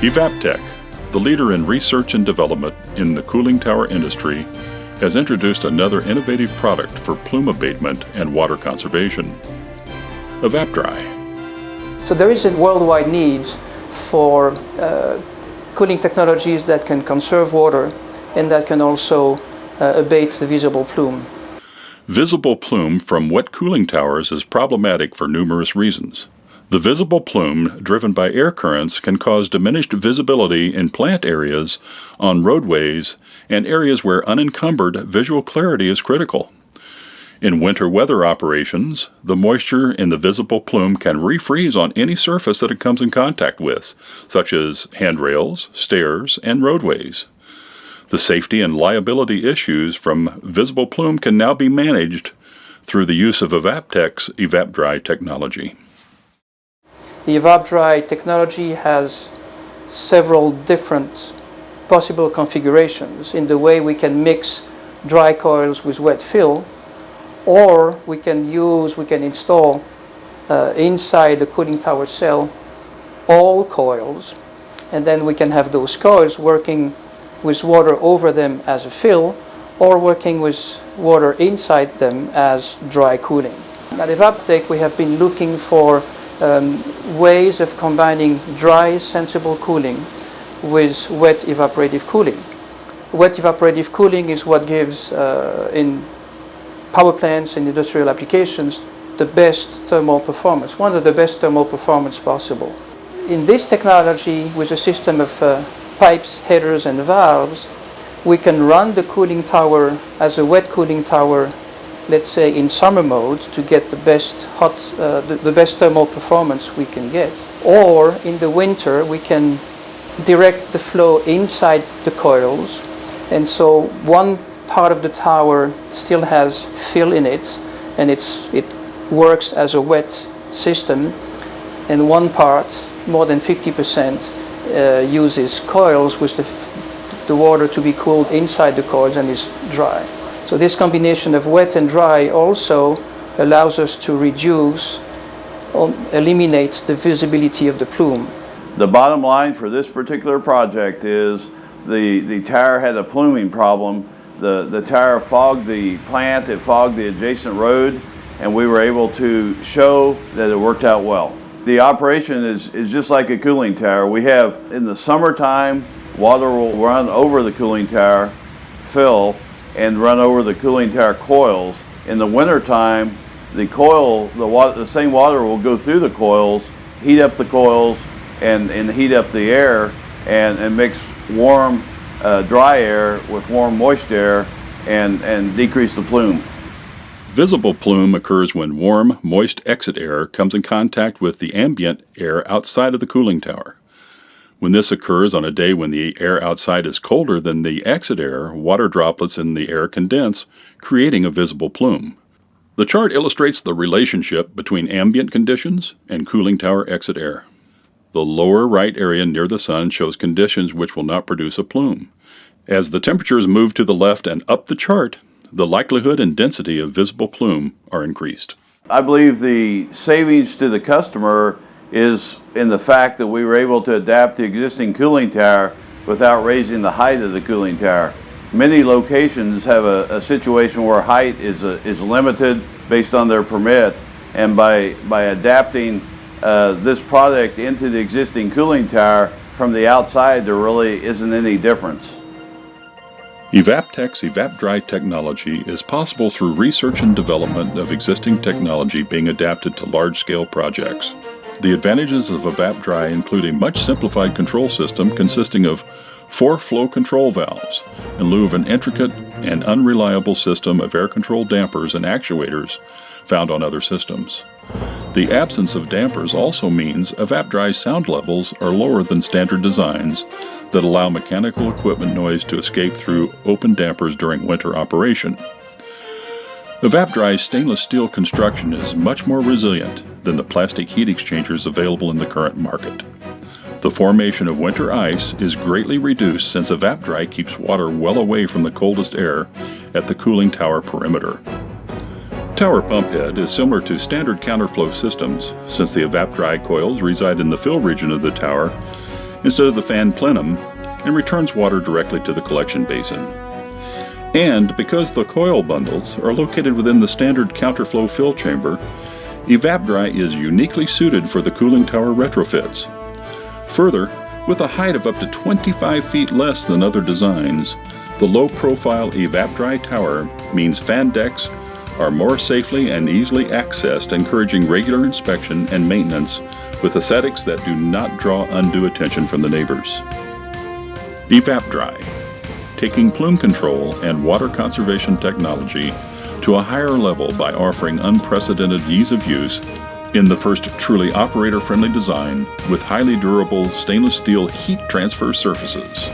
EvapTech, the leader in research and development in the cooling tower industry, has introduced another innovative product for plume abatement and water conservation, EvapDri. So there is a worldwide need for cooling technologies that can conserve water and that can also abate the visible plume. Visible plume from wet cooling towers is problematic for numerous reasons. The visible plume, driven by air currents, can cause diminished visibility in plant areas, on roadways, and areas where unencumbered visual clarity is critical. In winter weather operations, the moisture in the visible plume can refreeze on any surface that it comes in contact with, such as handrails, stairs, and roadways. The safety and liability issues from visible plume can now be managed through the use of EvapTech's EvapDri technology. The EvapDri technology has several different possible configurations in the way we can mix dry coils with wet fill, or we can install inside the cooling tower cell all coils, and then we can have those coils working with water over them as a fill, or working with water inside them as dry cooling. At EvapTech, we have been looking for ways of combining dry sensible cooling with wet evaporative cooling. Wet evaporative cooling is what gives, in power plants and industrial applications, the best thermal performance, one of the best thermal performance possible. In this technology, with a system of pipes, headers, and valves, we can run the cooling tower as a wet cooling tower, let's say in summer mode, to get the best the best thermal performance we can get. Or in the winter, we can direct the flow inside the coils, and so one part of the tower still has fill in it, and it works as a wet system, and one part, more than 50%, uses coils with the water to be cooled inside the coils and is dry. So this combination of wet and dry also allows us to reduce or eliminate the visibility of the plume. The bottom line for this particular project is the tower had a pluming problem. The tower fogged the plant, it fogged the adjacent road, and we were able to show that it worked out well. The operation is just like a cooling tower. We have, in the summertime, water will run over the cooling tower, fill, and run over the cooling tower coils. In the wintertime, the same water will go through the coils, heat up the coils, and heat up the air, and mix warm, dry air with warm, moist air, and decrease the plume. Visible plume occurs when warm, moist exit air comes in contact with the ambient air outside of the cooling tower. When this occurs on a day when the air outside is colder than the exit air, water droplets in the air condense, creating a visible plume. The chart illustrates the relationship between ambient conditions and cooling tower exit air. The lower right area near the sun shows conditions which will not produce a plume. As the temperatures move to the left and up the chart, the likelihood and density of visible plume are increased. I believe the savings to the customer is in the fact that we were able to adapt the existing cooling tower without raising the height of the cooling tower. Many locations have a situation where height is limited based on their permit, and by adapting this product into the existing cooling tower from the outside, there really isn't any difference. EvapTech's EvapDri technology is possible through research and development of existing technology being adapted to large-scale projects. The advantages of EvapDri include a much simplified control system consisting of 4 flow control valves in lieu of an intricate and unreliable system of air control dampers and actuators found on other systems. The absence of dampers also means EvapDri's sound levels are lower than standard designs that allow mechanical equipment noise to escape through open dampers during winter operation. EvapDri's stainless steel construction is much more resilient than the plastic heat exchangers available in the current market. The formation of winter ice is greatly reduced since EvapDri keeps water well away from the coldest air at the cooling tower perimeter. Tower pump head is similar to standard counterflow systems since the EvapDri coils reside in the fill region of the tower instead of the fan plenum and returns water directly to the collection basin. And because the coil bundles are located within the standard counterflow fill chamber, EvapDri is uniquely suited for the cooling tower retrofits. Further, with a height of up to 25 feet less than other designs, the low-profile EvapDri tower means fan decks are more safely and easily accessed, encouraging regular inspection and maintenance with aesthetics that do not draw undue attention from the neighbors. EvapDri, taking plume control and water conservation technology to a higher level by offering unprecedented ease of use in the first truly operator-friendly design with highly durable stainless steel heat transfer surfaces.